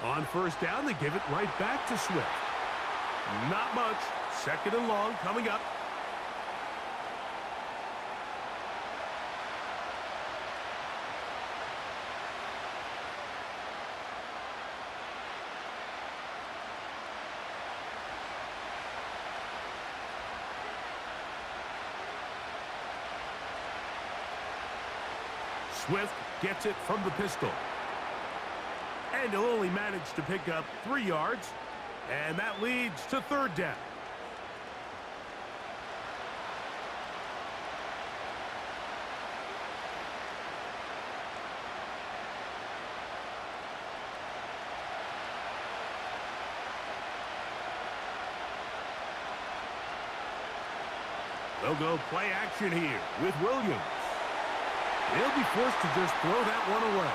On first down, they give it right back to Swift. Not much. Second and long coming up. Swift gets it from the pistol. And he'll only manage to pick up 3 yards. And that leads to third down. They'll go play action here with Williams. He'll be forced to just throw that one away.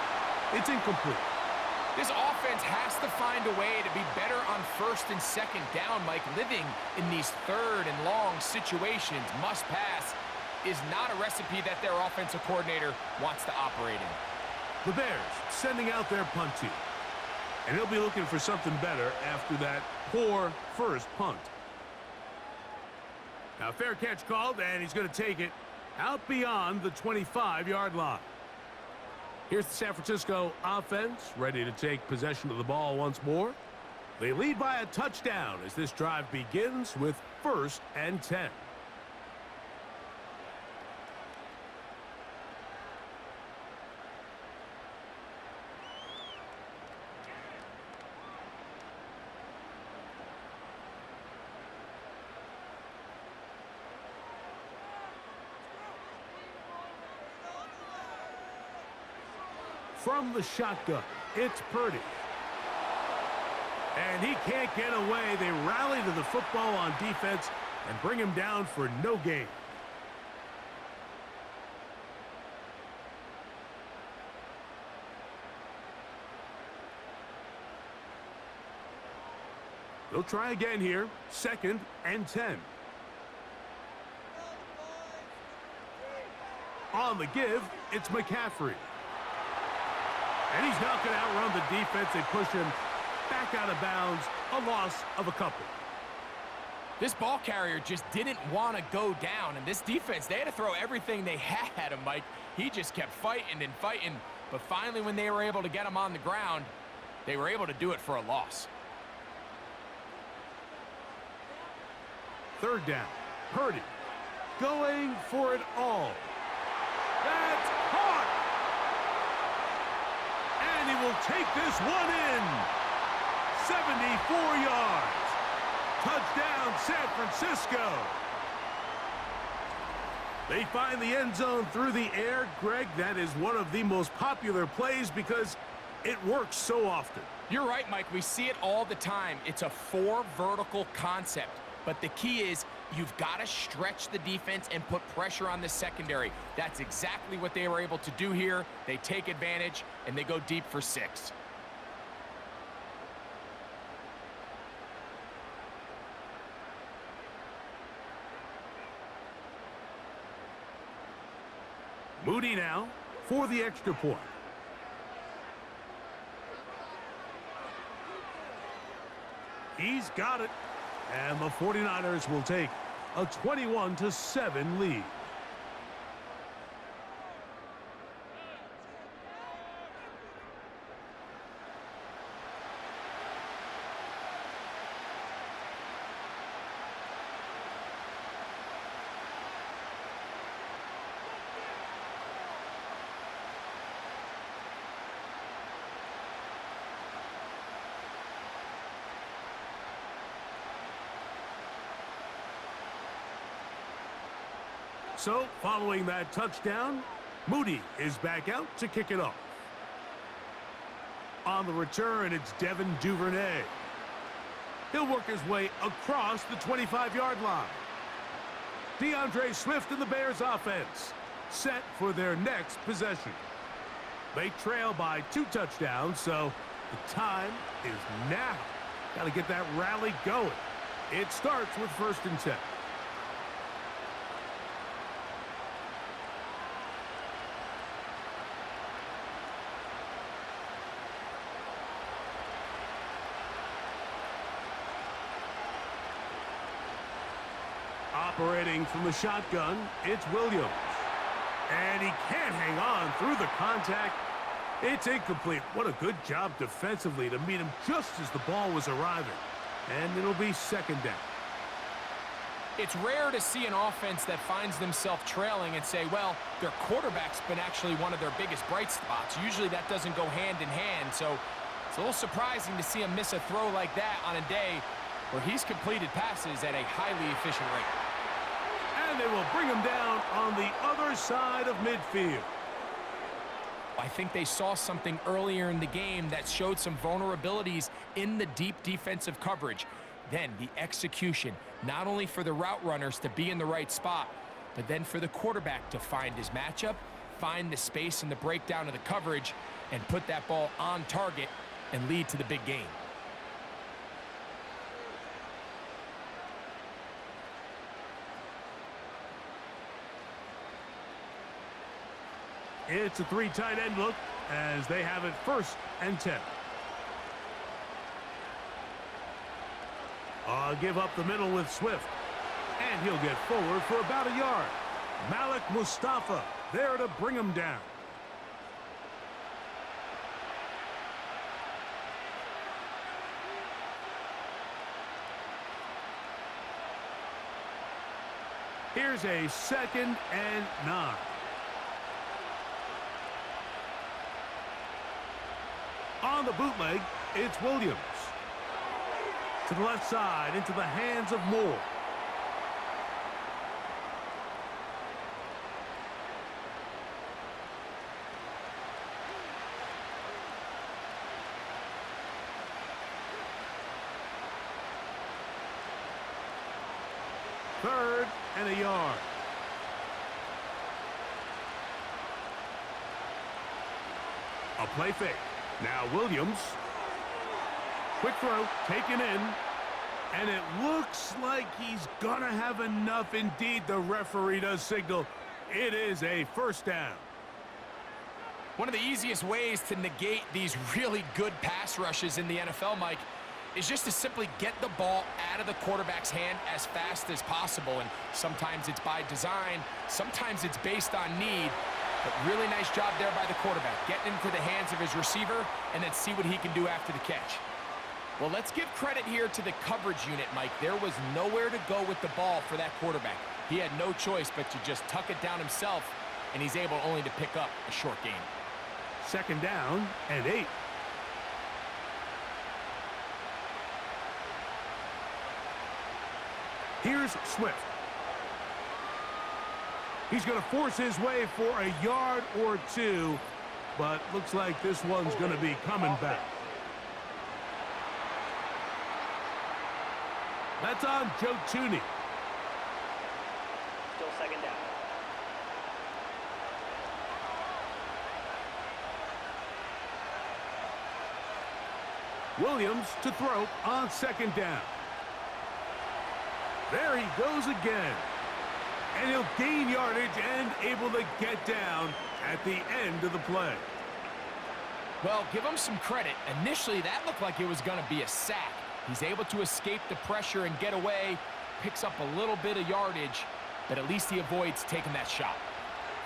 It's incomplete. This offense has to find a way to be better on first and second down, Mike. Living in these third and long situations, must pass, is not a recipe that their offensive coordinator wants to operate in. The Bears sending out their punt team. And he'll be looking for something better after that poor first punt. Now fair catch called, and he's going to take it out beyond the 25-yard line. Here's the San Francisco offense, ready to take possession of the ball once more. They lead by a touchdown as this drive begins with 1st and 10. From the shotgun, it's Purdy. And he can't get away. They rally to the football on defense and bring him down for no gain. They'll try again here, 2nd and 10. On the give, it's McCaffrey. And he's not going to outrun the defense. They push him back out of bounds, a loss of a couple. This ball carrier just didn't want to go down, and this defense, they had to throw everything they had at him, Mike. He just kept fighting and fighting, but finally when they were able to get him on the ground, they were able to do it for a loss. Third down, Purdy going for it all. That's caught! And he will take this one in. 74 yards. Touchdown, San Francisco. They find the end zone through the air. Greg, that is one of the most popular plays because it works so often. You're right, Mike. We see it all the time. It's a 4 vertical concept. But the key is you've got to stretch the defense and put pressure on the secondary. That's exactly what they were able to do here. They take advantage, and they go deep for 6. Moody now for the extra point. He's got it. And the 49ers will take a 21-7 lead. So, following that touchdown, Moody is back out to kick it off. On the return, it's Devin Duvernay. He'll work his way across the 25-yard line. DeAndre Swift and the Bears offense set for their next possession. They trail by 2 touchdowns, so the time is now. Got to get that rally going. It starts with 1st and 10. Operating from the shotgun, it's Williams. And he can't hang on through the contact. It's incomplete. What a good job defensively to meet him just as the ball was arriving. And it'll be second down. It's rare to see an offense that finds themselves trailing and say, well, their quarterback's been actually one of their biggest bright spots. Usually that doesn't go hand in hand, so it's a little surprising to see him miss a throw like that on a day where he's completed passes at a highly efficient rate. And they will bring him down on the other side of midfield. I think they saw something earlier in the game that showed some vulnerabilities in the deep defensive coverage. Then the execution, not only for the route runners to be in the right spot, but then for the quarterback to find his matchup, find the space in the breakdown of the coverage, and put that ball on target and lead to the big game. It's a three tight end look as they have it 1st and 10. Give up the middle with Swift. And he'll get forward for about a yard. Malik Mustafa there to bring him down. Here's a 2nd and 9. On the bootleg, it's Williams. To the left side, into the hands of Moore. Third and a yard. A play fake. Now Williams. Quick throw, taken in. And it looks like he's going to have enough. Indeed, the referee does signal. It is a 1st down. One of the easiest ways to negate these really good pass rushes in the NFL, Mike, is just to simply get the ball out of the quarterback's hand as fast as possible. And sometimes it's by design, sometimes it's based on need. But really nice job there by the quarterback, getting into the hands of his receiver and then see what he can do after the catch. Well, let's give credit here to the coverage unit, Mike. There was nowhere to go with the ball for that quarterback. He had no choice but to just tuck it down himself, and he's able only to pick up a short gain. 2nd down and 8. Here's Swift. He's going to force his way for a yard or 2, but looks like this one's going to be coming back. That's on Joe Tooney. Still 2nd down. Williams to throw on 2nd down. There he goes again. And he'll gain yardage and able to get down at the end of the play. Well, give him some credit. Initially, that looked like it was going to be a sack. He's able to escape the pressure and get away, picks up a little bit of yardage, but at least he avoids taking that shot.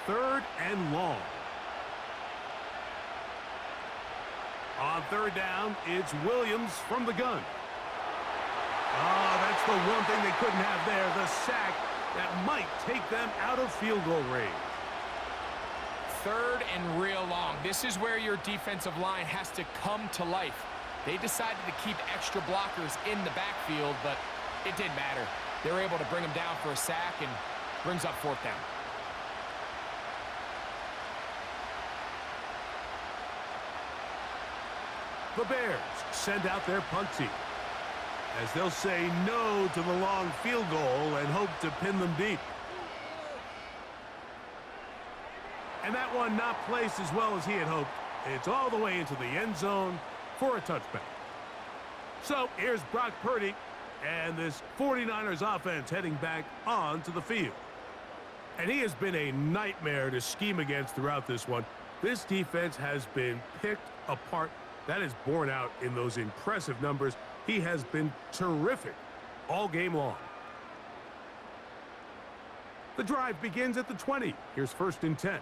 3rd and long. On 3rd down, it's Williams from the gun. That's the one thing they couldn't have there, the sack that might take them out of field goal range. 3rd and real long. This is where your defensive line has to come to life. They decided to keep extra blockers in the backfield, but it didn't matter. They were able to bring him down for a sack and brings up 4th down. The Bears send out their punt team as they'll say no to the long field goal and hope to pin them deep. And that one not placed as well as he had hoped. It's all the way into the end zone for a touchback. So here's Brock Purdy and this 49ers offense heading back onto the field. And he has been a nightmare to scheme against throughout this one. This defense has been picked apart. That is borne out in those impressive numbers. He has been terrific all game long. The drive begins at the 20. Here's 1st and 10.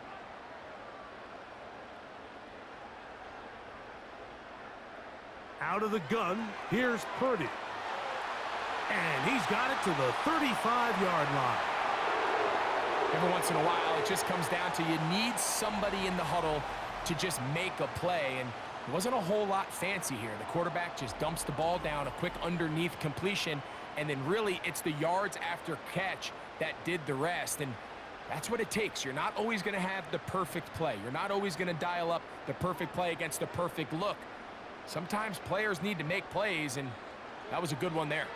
Out of the gun, here's Purdy. And he's got it to the 35-yard line. Every once in a while, it just comes down to you need somebody in the huddle to just make a play, and it wasn't a whole lot fancy here. The quarterback just dumps the ball down, a quick underneath completion, and then really it's the yards after catch that did the rest, and that's what it takes. You're not always going to have the perfect play. You're not always going to dial up the perfect play against the perfect look. Sometimes players need to make plays, and that was a good one there.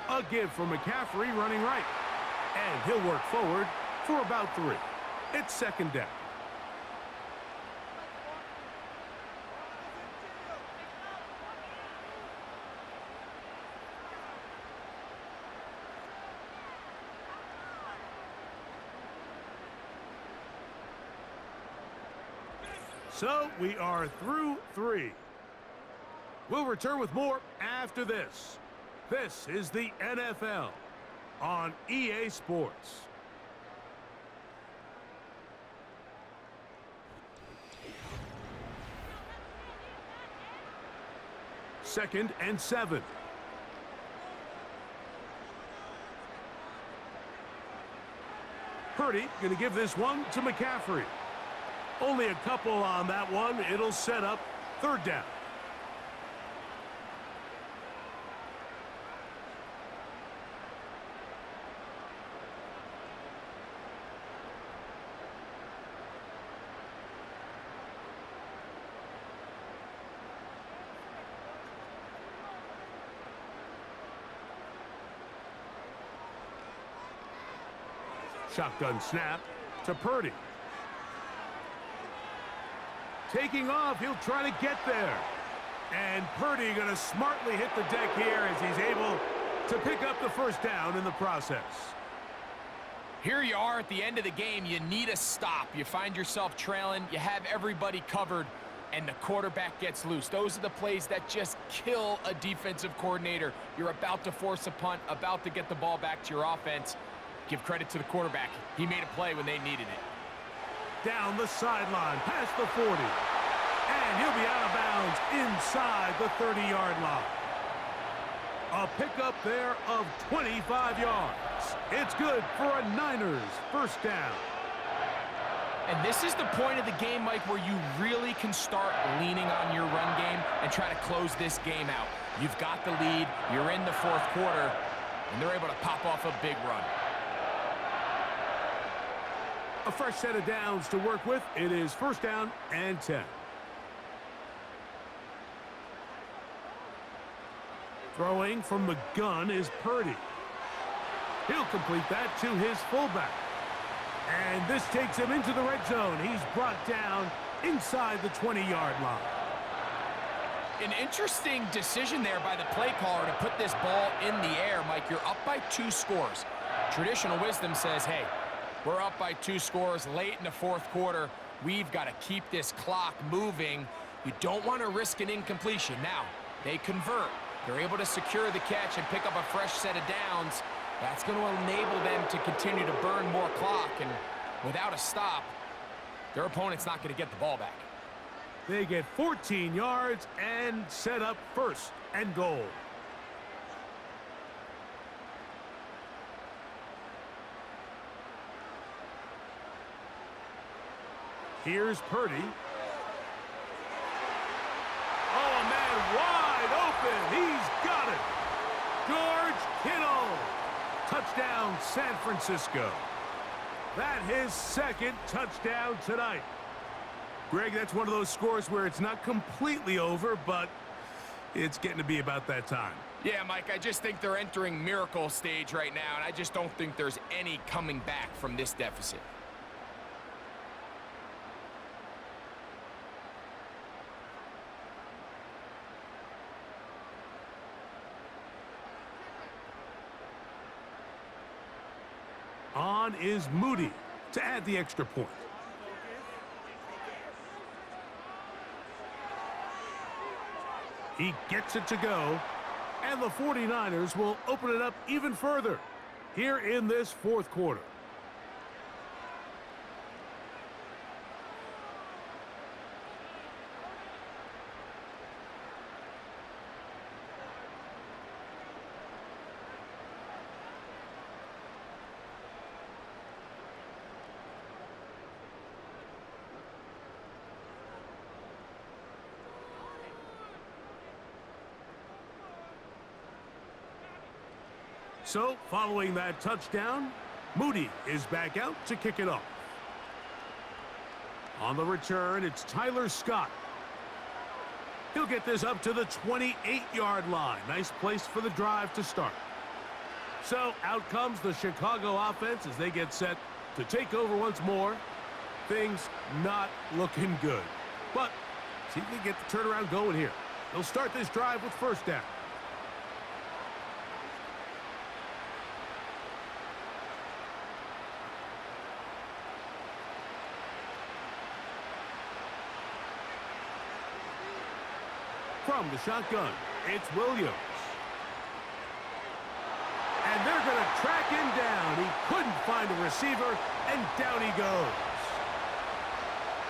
A give for McCaffrey running right. And he'll work forward for about 3. It's 2nd down. So we are through 3. We'll return with more after this. This is the NFL on EA Sports. Second and 7. Purdy going to give this one to McCaffrey. Only a couple on that one. It'll set up 3rd down. Shotgun snap to Purdy. Taking off, he'll try to get there. And Purdy going to smartly hit the deck here as he's able to pick up the 1st down in the process. Here you are at the end of the game. You need a stop. You find yourself trailing. You have everybody covered, and the quarterback gets loose. Those are the plays that just kill a defensive coordinator. You're about to force a punt, about to get the ball back to your offense. Give credit to the quarterback. He made a play when they needed it. Down the sideline, past the 40. And he'll be out of bounds inside the 30-yard line. A pickup there of 25 yards. It's good for a Niners 1st down. And this is the point of the game, Mike, where you really can start leaning on your run game and try to close this game out. You've got the lead. You're in the 4th quarter, and they're able to pop off a big run. A fresh set of downs to work with. It is 1st down and 10. Throwing from the gun is Purdy. He'll complete that to his fullback. And this takes him into the red zone. He's brought down inside the 20-yard line. An interesting decision there by the play caller to put this ball in the air. Mike, you're up by 2 scores. Traditional wisdom says, hey, we're up by 2 scores late in the 4th quarter. We've got to keep this clock moving. You don't want to risk an incompletion. Now, they convert. They're able to secure the catch and pick up a fresh set of downs. That's going to enable them to continue to burn more clock. And without a stop, their opponent's not going to get the ball back. They get 14 yards and set up 1st and goal. Here's Purdy. Oh, man, wide open. He's got it. George Kittle. Touchdown, San Francisco. That his 2nd touchdown tonight. Greg, that's one of those scores where it's not completely over, but it's getting to be about that time. Yeah, Mike, I just think they're entering miracle stage right now, and I just don't think there's any coming back from this deficit. On is Moody to add the extra point. He gets it to go, and the 49ers will open it up even further here in this 4th quarter. So, following that touchdown, Moody is back out to kick it off. On the return, it's Tyler Scott. He'll get this up to the 28-yard line. Nice place for the drive to start. So, out comes the Chicago offense as they get set to take over once more. Things not looking good. But, see if they get the turnaround going here. They'll start this drive with first down. From the shotgun, it's Williams. And they're going to track him down. He couldn't find a receiver, and down he goes.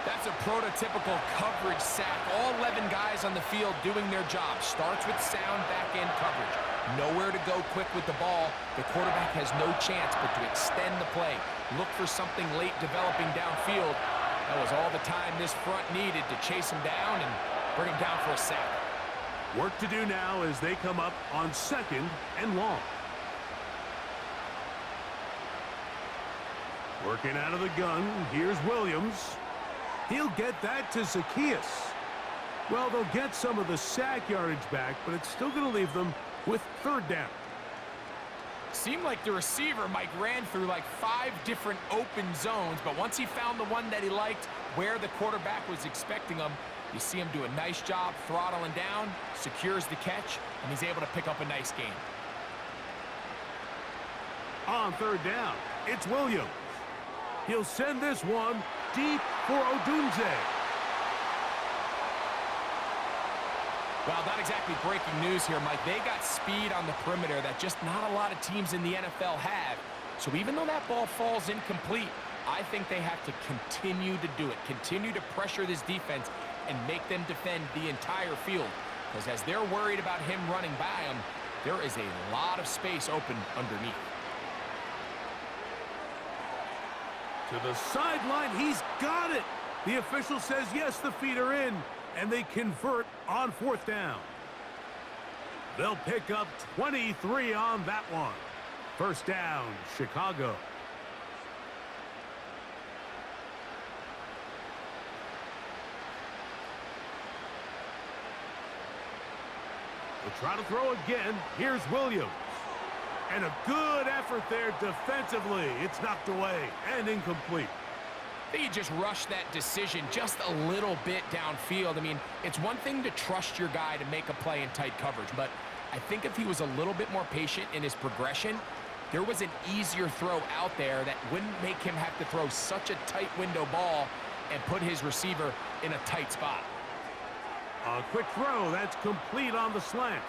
That's a prototypical coverage sack. All 11 guys on the field doing their job. Starts with sound back-end coverage. Nowhere to go quick with the ball. The quarterback has no chance but to extend the play. Look for something late developing downfield. That was all the time this front needed to chase him down and bring him down for a sack. Work to do now as they come up on 2nd and long. Working out of the gun, here's Williams. He'll get that to Zacchaeus. Well, they'll get some of the sack yardage back, but it's still going to leave them with third down. Seemed like the receiver, Mike, ran through like 5 different open zones, but once he found the one that he liked, where the quarterback was expecting him, you see him do a nice job throttling down, secures the catch, and he's able to pick up a nice gain. On third down, it's Williams. He'll send this one deep for Odunze. Well, not exactly breaking news here, Mike. They got speed on the perimeter that just not a lot of teams in the NFL have. So even though that ball falls incomplete, I think they have to continue to do it, continue to pressure this defense and make them defend the entire field. Because as they're worried about him running by them, there is a lot of space open underneath. To the sideline, he's got it. The official says yes, the feet are in, and they convert on 4th down. They'll pick up 23 on that one. First down, Chicago. They'll try to throw again. Here's Williams. And a good effort there defensively. It's knocked away and incomplete. They just rushed that decision just a little bit downfield. I mean, it's one thing to trust your guy to make a play in tight coverage, but I think if he was a little bit more patient in his progression, there was an easier throw out there that wouldn't make him have to throw such a tight window ball and put his receiver in a tight spot. A quick throw. That's complete on the slant.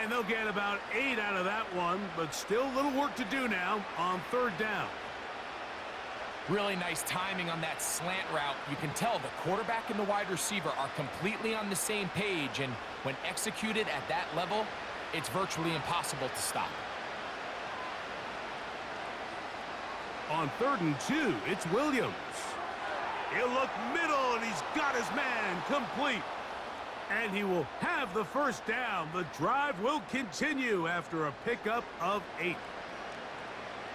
And they'll get about 8 out of that one, but still a little work to do now on third down. Really nice timing on that slant route. You can tell the quarterback and the wide receiver are completely on the same page, and when executed at that level, it's virtually impossible to stop. On 3rd and 2, it's Williams. He'll look middle, and he's got his man complete. And he will have the first down. The drive will continue after a pickup of 8.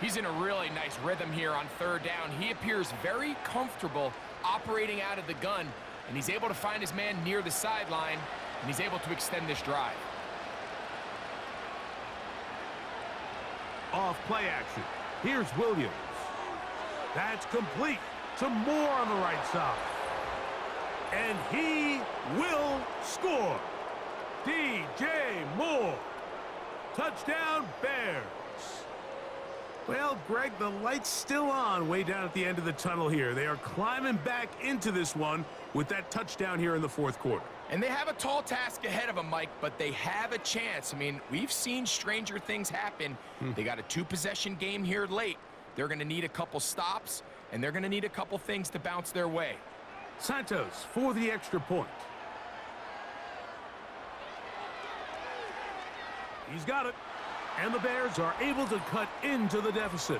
He's in a really nice rhythm here on third down. He appears very comfortable operating out of the gun, and he's able to find his man near the sideline, and he's able to extend this drive. Off play action. Here's Williams. That's complete to Moore on the right side. And he will score. DJ Moore. Touchdown, Bears. Well, Greg, the light's still on way down at the end of the tunnel here. They are climbing back into this one with that touchdown here in the 4th quarter. And they have a tall task ahead of them, Mike, but they have a chance. I mean, we've seen stranger things happen. They got a 2-possession game here late. They're going to need a couple stops, and they're going to need a couple things to bounce their way. Santos for the extra point. He's got it. And the Bears are able to cut into the deficit.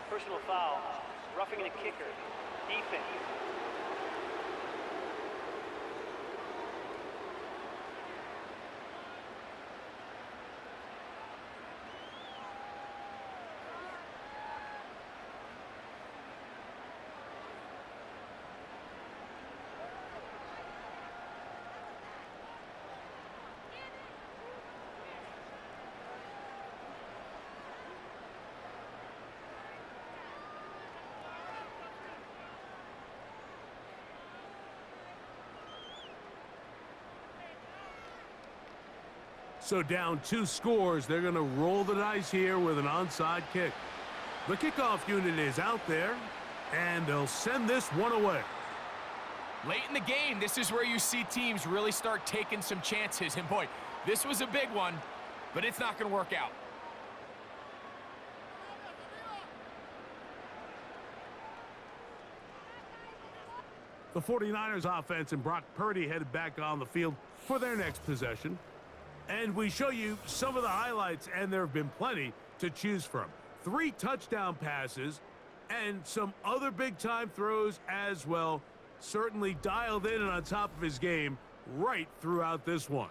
Personal foul. Roughing the kicker. Defense. So down 2 scores, they're going to roll the dice here with an onside kick. The kickoff unit is out there, and they'll send this one away. Late in the game, this is where you see teams really start taking some chances. And boy, this was a big one, but it's not going to work out. The 49ers offense and Brock Purdy headed back on the field for their next possession. And we show you some of the highlights, and there have been plenty to choose from. 3 touchdown passes and some other big-time throws as well. Certainly dialed in and on top of his game right throughout this one.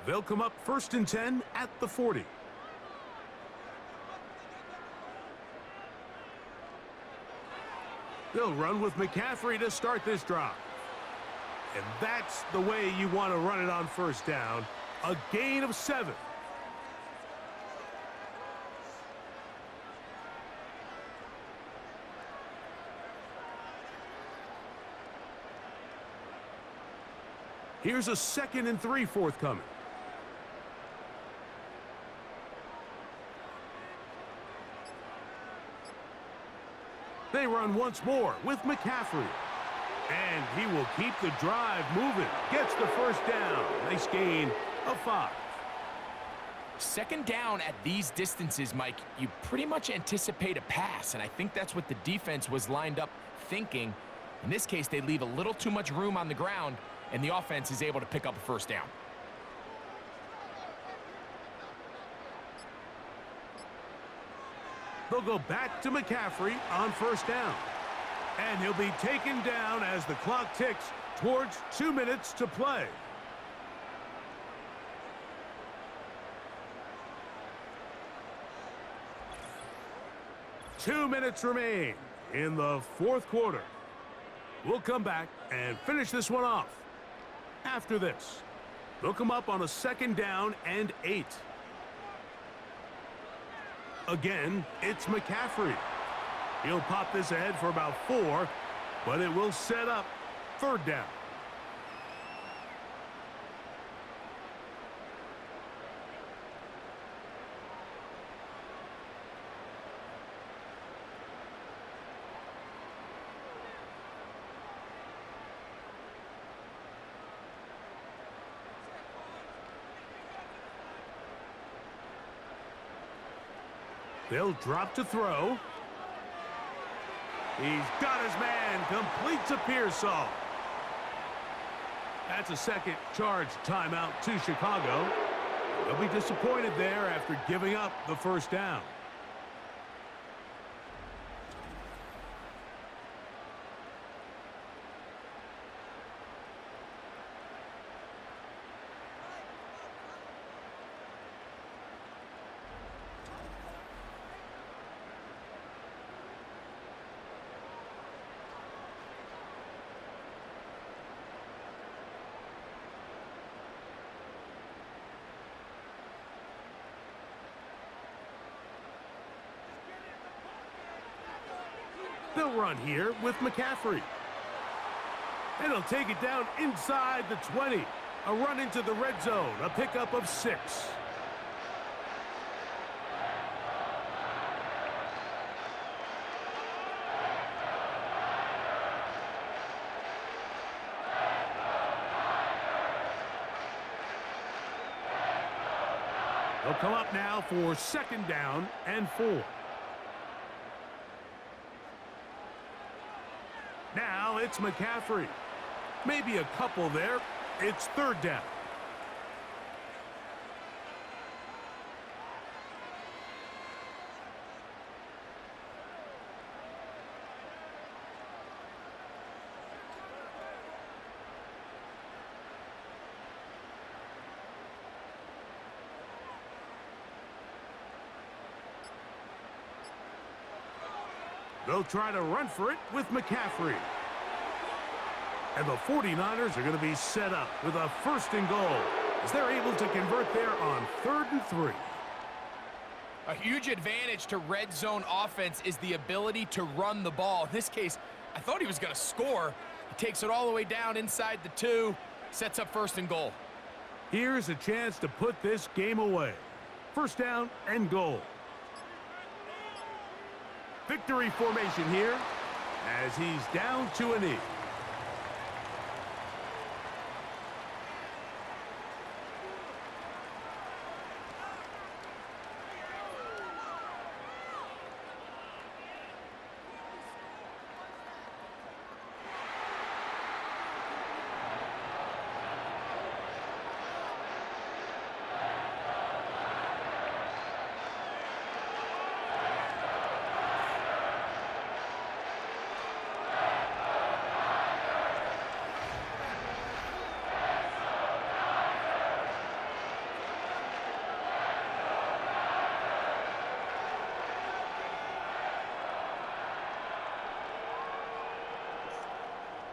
They'll come up 1st and 10 at the 40. They'll run with McCaffrey to start this drive. And that's the way you want to run it on 1st down. A gain of 7. Here's a 2nd and 3 forthcoming. They run once more with McCaffrey. And he will keep the drive moving. Gets the 1st down. Nice gain of 5. 2nd down at these distances, Mike, you pretty much anticipate a pass, and I think that's what the defense was lined up thinking. In this case, they leave a little too much room on the ground, and the offense is able to pick up a 1st down. They'll go back to McCaffrey on 1st down. And he'll be taken down as the clock ticks towards 2 minutes to play. Two minutes remain in the 4th quarter. We'll come back and finish this one off. After this, they'll come up on a 2nd down and 8. Again, it's McCaffrey. He'll pop this ahead for about 4, but it will set up 3rd down. They'll drop to throw. He's got his man, completes a Pearsall. That's a 2nd charge timeout to Chicago. They'll be disappointed there after giving up the 1st down. They'll run here with McCaffrey. And he'll take it down inside the 20. A run into the red zone, a pickup of 6. They'll come up now for 2nd down and 4. Now it's McCaffrey. Maybe a couple there. It's 3rd down. They'll try to run for it with McCaffrey. And the 49ers are going to be set up with a 1st and goal as they're able to convert there on 3rd and 3. A huge advantage to red zone offense is the ability to run the ball. In this case, I thought he was going to score. He takes it all the way down inside the 2, sets up 1st and goal. Here's a chance to put this game away. 1st down and goal. Victory formation here as he's down to a knee.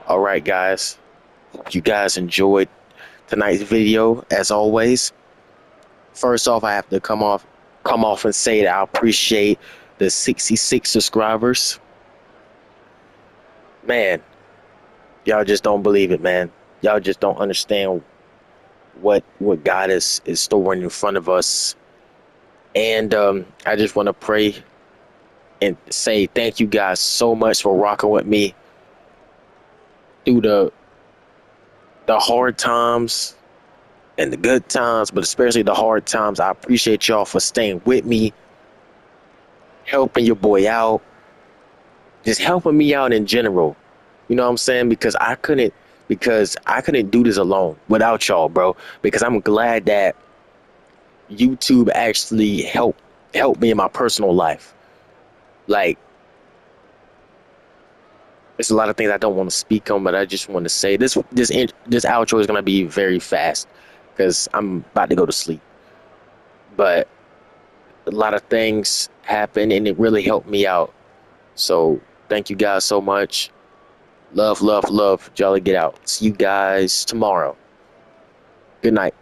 All right, guys. Hope you guys enjoyed tonight's video. As always, first off, I have to come off and say that I appreciate the 66 subscribers. Man, y'all just don't believe it, man. Y'all just don't understand what God is storing in front of us. And I just want to pray and say thank you guys so much for rocking with me through the hard times and the good times, but especially the hard times. I appreciate y'all for staying with me, helping your boy out, just helping me out in general. You know what I'm saying? Because I couldn't do this alone without y'all, bro. Because I'm glad that YouTube actually helped me in my personal life. Like, there's a lot of things I don't want to speak on, but I just want to say this outro is gonna be very fast because I'm about to go to sleep. But a lot of things happened and it really helped me out. So thank you guys so much. Love, love, love. Jolly get out. See you guys tomorrow. Good night.